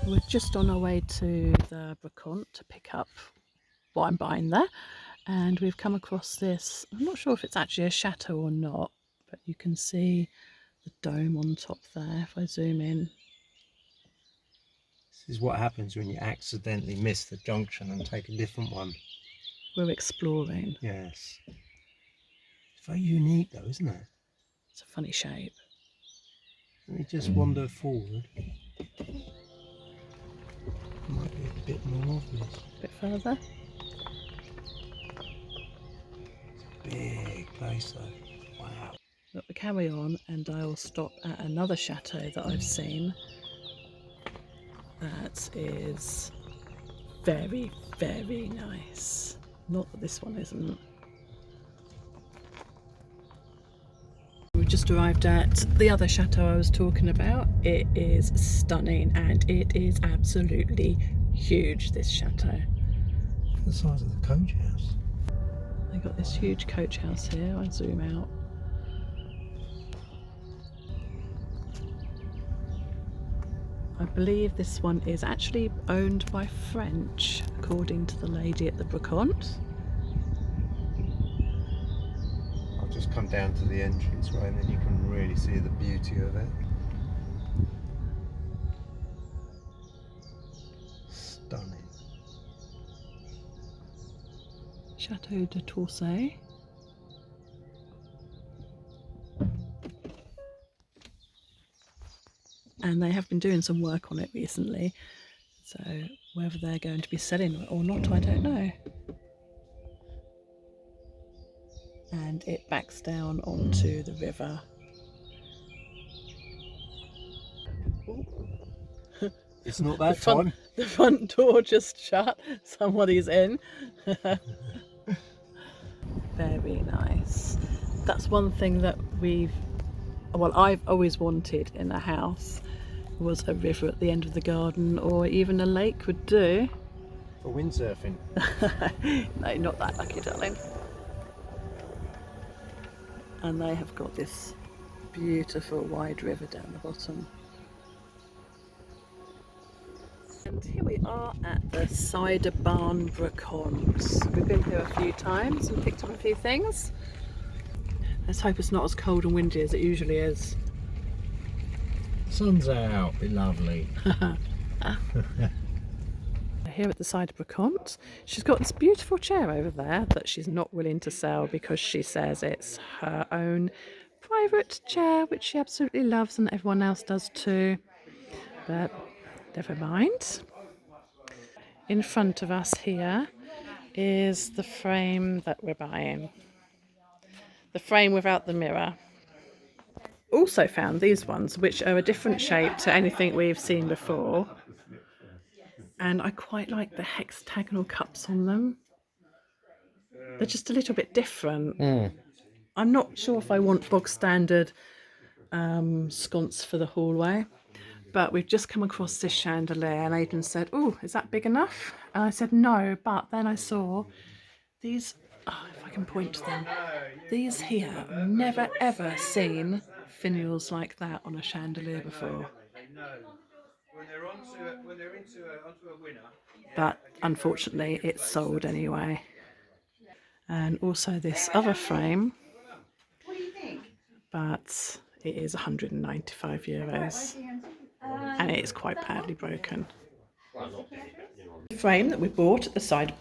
We're just on our way to the Bracont to pick up what I'm buying there, and we've come across this. I'm not sure if it's actually a chateau or not, but you can see the dome on top there if I zoom in. This is what happens when you accidentally miss the junction and take a different one. We're exploring. Yes. It's very unique though, isn't it? It's a funny shape. Let me just wander forward. Might be a bit more obvious. A bit further. It's a big place though. Wow. Look, we carry on and I'll stop at another chateau that I've seen that is very, very nice. Not that this one isn't. We've just arrived at the other chateau I was talking about. It is stunning and it is absolutely huge, this chateau. The size of the coach house. They've got this huge coach house here. I'll zoom out. I believe this one is actually owned by French, according to the lady at the Bracont. I'll just come down to the entrance, right, and then you can really see the beauty of it. Stunning. Chateau de Torsay. And they have been doing some work on it recently, so whether they're going to be selling it or not, I don't know. And it backs down onto the river. It's not that time. The front door just shut. Somebody's in. Very nice. That's one thing that I've always wanted in a house, was a river at the end of the garden, or even a lake would do. For windsurfing. No, not that lucky, darling. And they have got this beautiful wide river down the bottom. And here we are at the Cider Barn Bracont. We've been here a few times and picked up a few things. Let's hope it's not as cold and windy as it usually is. Sun's out, be lovely. Here at the Cider Bracont, she's got this beautiful chair over there that she's not willing to sell because she says it's her own private chair, which she absolutely loves and everyone else does too. But never mind. In front of us here is the frame that we're buying. The frame without the mirror. Also found these ones, which are a different shape to anything we've seen before. And I quite like the hexagonal cups on them. They're just a little bit different. I'm not sure if I want bog standard sconce for the hallway, but we've just come across this chandelier and Aidan said, "Oh, is that big enough?" And I said no, but then I saw these, if I can point to them, these here. I've never ever seen finials like that on a chandelier before. But unfortunately it's sold anyway. And also this other frame, but it is €195 and it is quite badly broken. The frame that we bought at the Cider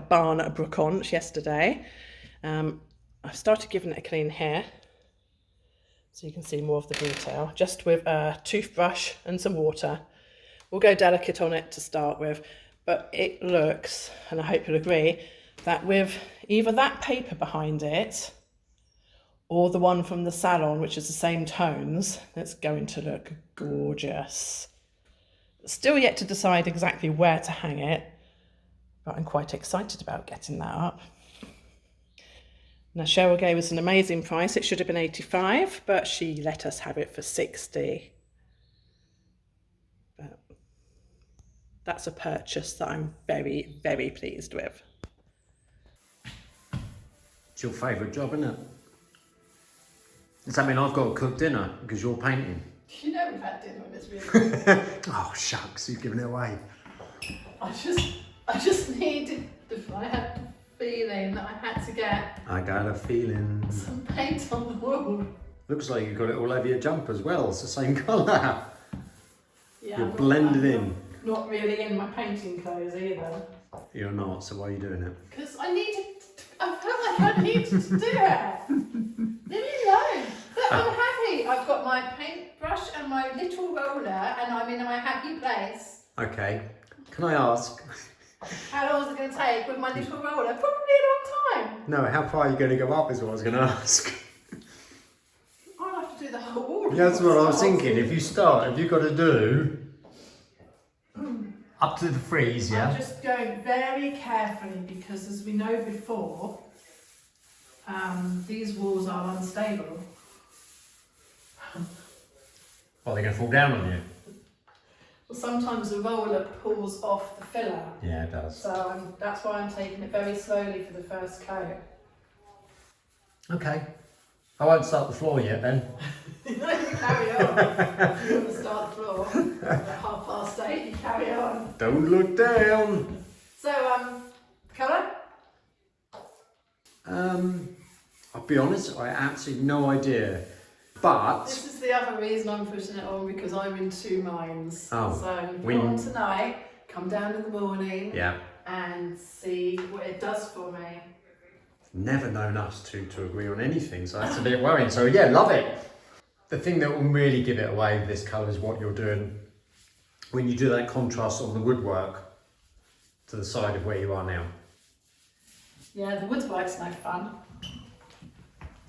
Barn at Bracont yesterday, I've started giving it a clean here so you can see more of the detail, just with a toothbrush and some water. We'll go delicate on it to start with, but it looks, and I hope you'll agree, that with either that paper behind it or the one from the salon, which is the same tones, it's going to look gorgeous. Still yet to decide exactly where to hang it, but I'm quite excited about getting that up. Now Cheryl gave us an amazing price. It should have been 85, but she let us have it for 60. But that's a purchase that I'm very, very pleased with. It's your favourite job, isn't it? Does that mean I've got to cook dinner because you're painting? You know we've had dinner in It's really Oh shucks, you've given it away. I just needed I had the feeling that I had to get I got a feeling. some paint on the wall. Looks like you've got it all over your jumper as well. It's the same colour. Yeah, You're I'm not- blended I'm in. Not really in my painting clothes either. You're not, so why are you doing it? Because I felt like I needed to do it. Leave me alone. But I'm happy. I've got my paintbrush and my little roller and I'm in my happy place. Okay, can I ask? How long is it going to take with my little roller? Probably a long time. No, how far are you going to go up is what I was going to ask. I'll have to do the whole wall. Yeah, that's what I was thinking. If you start, have you got to do up to the freeze, yeah? I'm just going very carefully because, as we know before, these walls are unstable. Oh, they're going to fall down on you. Well, sometimes the roller pulls off the filler. Yeah, it does. So that's why I'm taking it very slowly for the first coat. Okay. I won't start the floor yet then. You carry on. You want to start the floor at 8:30, you carry on. Don't look down. So, colour? I'll be honest, I absolutely no idea. But This is the other reason I'm putting it on, because I'm in two minds. Oh, So, we- put on tonight, come down in the morning, yeah, and see what it does for me. never known us to agree on anything, so that's a bit worrying. So yeah, love it. The thing that will really give it away with this colour is what you're doing when you do that contrast on the woodwork to the side of where you are now. Yeah, the woodwork's no fun.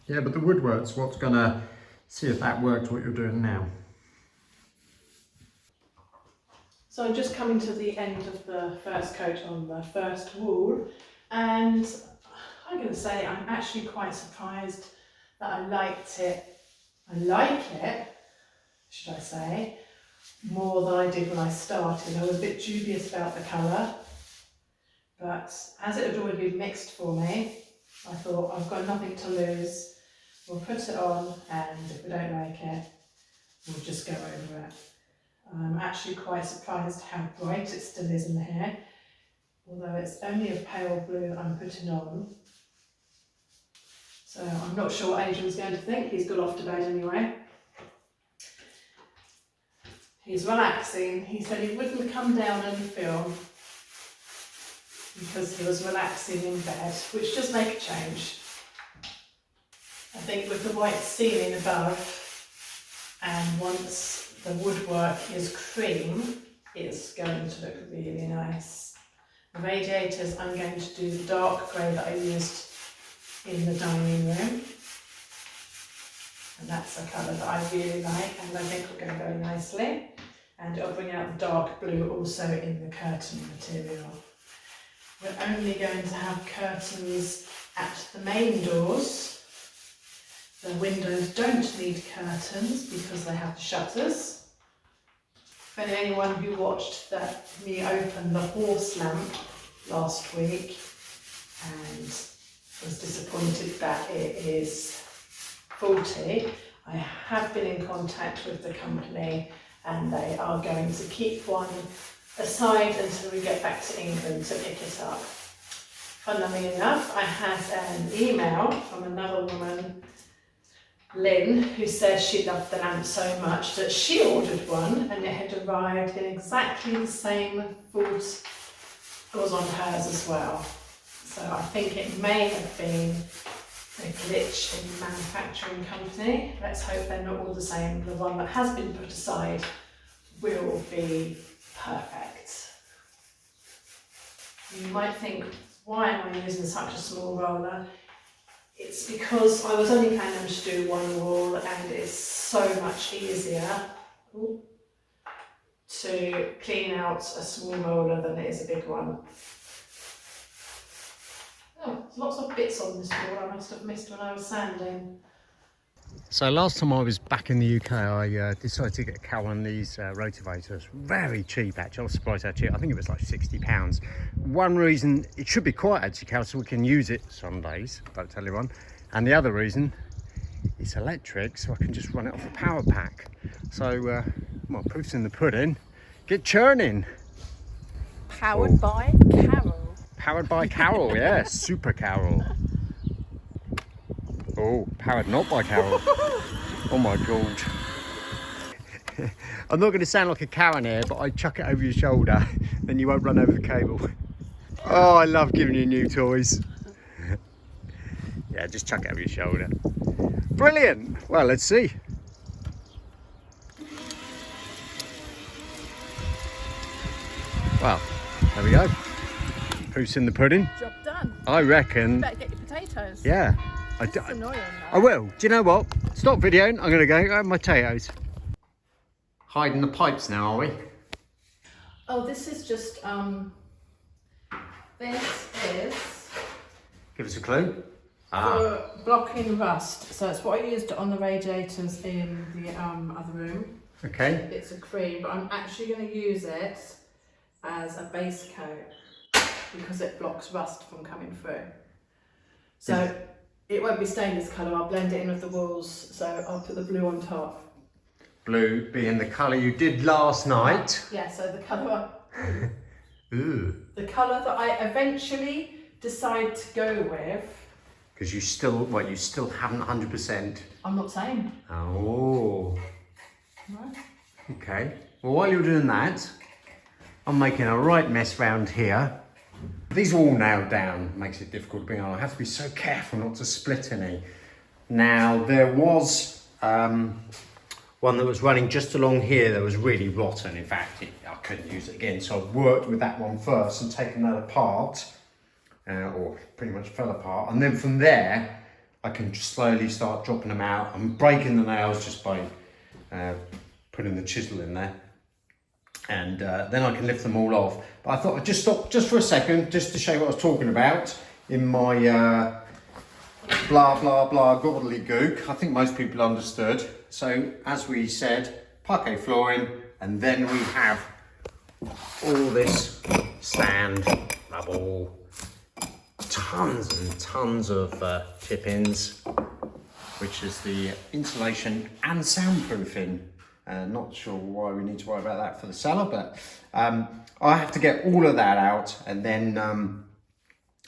Yeah, but the woodwork's what's gonna see if that works what you're doing now. So I'm just coming to the end of the first coat on the first wall, and I'm going to say I'm actually quite surprised that I liked it. I like it, should I say, more than I did when I started. I was a bit dubious about the colour, but as it had already been mixed for me, I thought I've got nothing to lose. We'll put it on, and if we don't like it, we'll just go over it. I'm actually quite surprised how bright it still is in here, although it's only a pale blue I'm putting on. So I'm not sure what Adrian's going to think. He's gone off to bed anyway. He's relaxing. He said he wouldn't come down and film because he was relaxing in bed, which does make a change. I think with the white ceiling above, and once the woodwork is cream, it's going to look really nice. The radiators, I'm going to do the dark grey that I used in the dining room, and that's a colour that I really like and I think will go very nicely, and it'll bring out the dark blue also in the curtain material. We're only going to have curtains at the main doors. The windows don't need curtains because they have the shutters. For anyone who watched me open the horse lamp last week and was disappointed that it is faulty, I have been in contact with the company and they are going to keep one aside until we get back to England to pick it up. Funnily enough, I had an email from another woman, Lynn, who says she loved the lamp so much that she ordered one and it had arrived in exactly the same fault was on hers as well. So I think it may have been a glitch in the manufacturing company. Let's hope they're not all the same. The one that has been put aside will be perfect. You might think, why am I using such a small roller? It's because I was only planning to do one wall and it's so much easier to clean out a small roller than it is a big one. Oh, there's lots of bits on this wall I must have missed when I was sanding. So last time I was back in the UK, I decided to get one of these rotivators. Very cheap actually, I was surprised how cheap. I think it was like £60. One reason, it should be quiet actually, Cal, so we can use it some days, don't tell anyone. And the other reason it's electric, so I can just run it off the power pack. So, well, proof's in the pudding. Get churning. Powered by Carol. Powered by Carol, yeah, super Carol. Oh, powered not by Carol. Oh my God. I'm not going to sound like a Karen here, but I chuck it over your shoulder, then you won't run over the cable. Oh, I love giving you new toys. Yeah, just chuck it over your shoulder. Brilliant. Well, let's see. Well, there we go. Proof's in the pudding. Job done. I reckon. You better get your potatoes. Yeah. It's annoying I though. will. Do you know what? Stop videoing. I'm going to go have my potatoes. Hiding the pipes now, are we? Oh, this is just, this is Give us a clue. for blocking rust. So it's what I used on the radiators in the other room. Okay. It's a cream, but I'm actually going to use it as a base coat because it blocks rust from coming through. So it won't be stainless colour, I'll blend it in with the walls, so I'll put the blue on top. Blue being the colour you did last night. Yeah, so the colour, Ooh. the colour that I eventually decide to go with. Because you still haven't 100%. I'm not saying. Oh. Right. Okay. Well, while you're doing that, I'm making a right mess round here. These are all nailed down, makes it difficult to bring on. I have to be so careful not to split any. Now, there was one that was running just along here that was really rotten. In fact, I couldn't use it again. So I've worked with that one first and taken that apart, or pretty much fell apart. And then from there, I can slowly start dropping them out. I'm breaking the nails just by putting the chisel in there. And then I can lift them all off. But I thought I'd just stop just for a second, just to show you what I was talking about in my blah, blah, blah gobbledygook. I think most people understood. So, as we said, parquet flooring, and then we have all this sand, rubble, tons and tons of chip-ins, which is the insulation and soundproofing. Not sure why we need to worry about that for the cellar, but I have to get all of that out, and then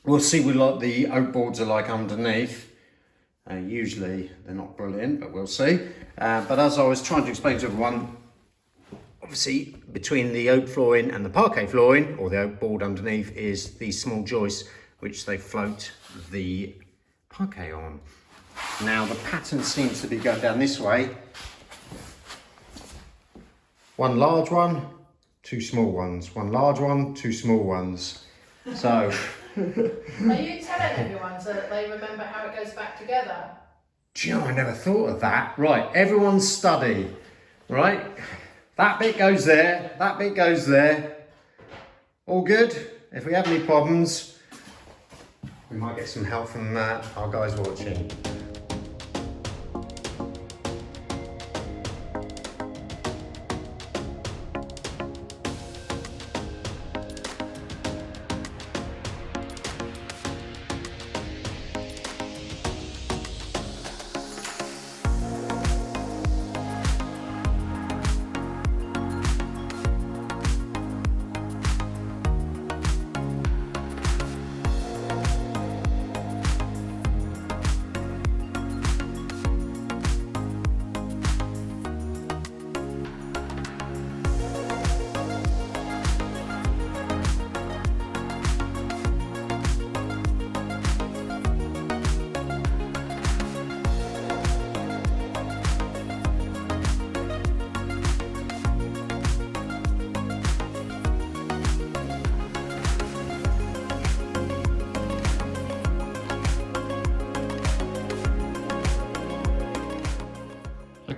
we'll see what the oak boards are like underneath. Usually they're not brilliant, but we'll see. But as I was trying to explain to everyone, obviously between the oak flooring and the parquet flooring, or the oak board underneath, is these small joists which they float the parquet on. Now the pattern seems to be going down this way. One large one, two small ones. One large one, two small ones. So. Are you telling everyone so that they remember how it goes back together? Do you know, I never thought of that. Right, everyone study. Right, that bit goes there, that bit goes there. All good? If we have any problems, we might get some help from our guys watching.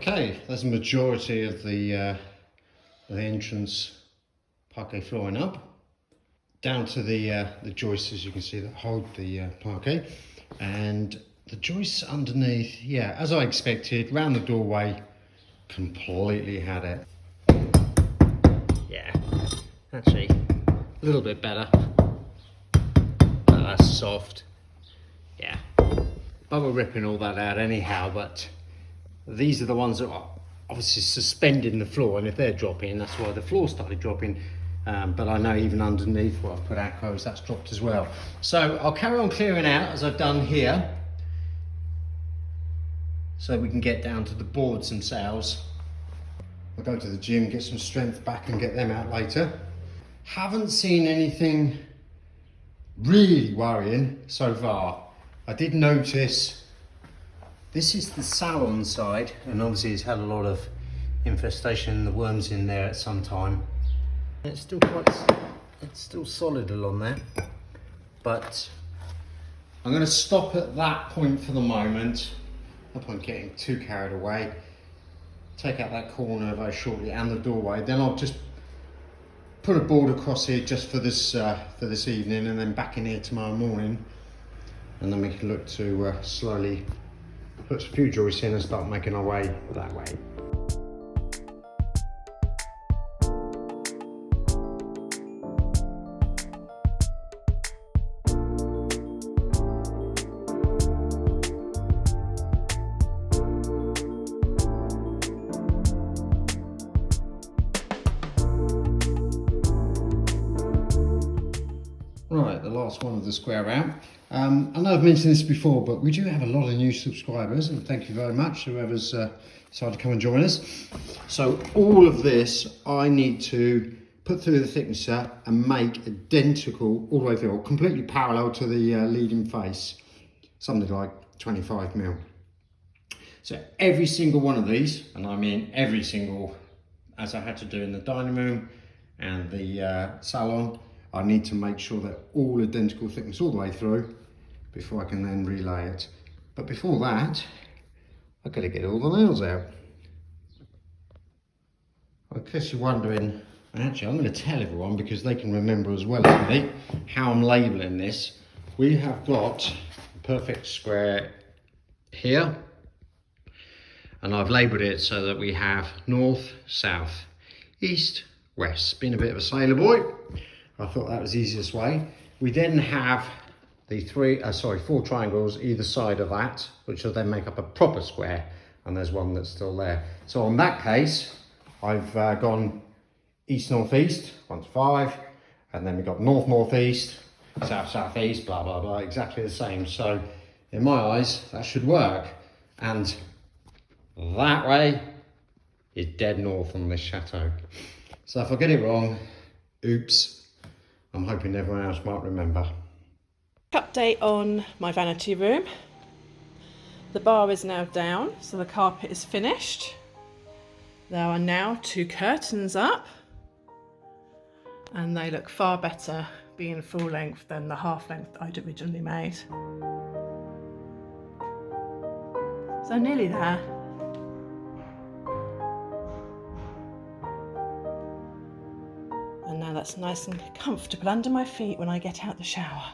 Okay, there's a majority of the entrance parquet flooring up, down to the joists, as you can see, that hold the parquet, and the joists underneath, yeah, as I expected, round the doorway, completely had it. Yeah, actually, a little bit better, but that's soft, yeah. bubble ripping all that out anyhow, but these are the ones that are obviously suspended in the floor, and if they're dropping, that's why the floor started dropping. But I know even underneath where I put alcoves, that's dropped as well. So I'll carry on clearing out as I've done here, so we can get down to the boards themselves. I'll go to the gym, get some strength back and get them out later. Haven't seen anything really worrying so far. I did notice this is the salon side, and obviously it's had a lot of infestation, the worms in there at some time. It's still solid along there, but I'm going to stop at that point for the moment. No point getting too carried away. Take out that corner very shortly and the doorway. Then I'll just put a board across here just for this evening, and then back in here tomorrow morning, and then we can look to slowly put a few joists in and start making our way that way. Right, the last one of the square out. I know I've mentioned this before, but we do have a lot of new subscribers, and thank you very much, whoever's decided to come and join us. So all of this I need to put through the thicknesser and make identical all the way through, or completely parallel to the leading face, something like 25mm. So every single one of these, and I mean every single, as I had to do in the dining room and the salon, I need to make sure they're all identical thickness all the way through before I can then relay it. But before that, I've got to get all the nails out. I guess you're wondering, and actually I'm going to tell everyone because they can remember as well as me how I'm labelling this. We have got a perfect square here, and I've labelled it so that we have north, south, east, west. Been a bit of a sailor boy. I thought that was the easiest way. We then have the four triangles either side of that, which will then make up a proper square, and there's one that's still there. So in that case, I've gone east, north, east, 1 to 5, and then we've got north, north, east, south, south, east, blah, blah, blah, exactly the same. So in my eyes, that should work. And that way is dead north on this chateau. So if I get it wrong, oops. I'm hoping everyone else might remember. Update on my vanity room. The bar is now down, so the carpet is finished. There are now 2 curtains up, and they look far better being full length than the half length I'd originally made. So nearly there. And now that's nice and comfortable under my feet when I get out the shower.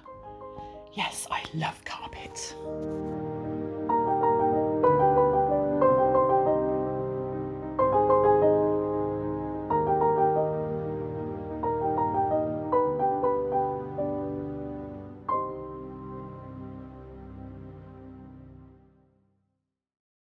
Yes, I love carpet.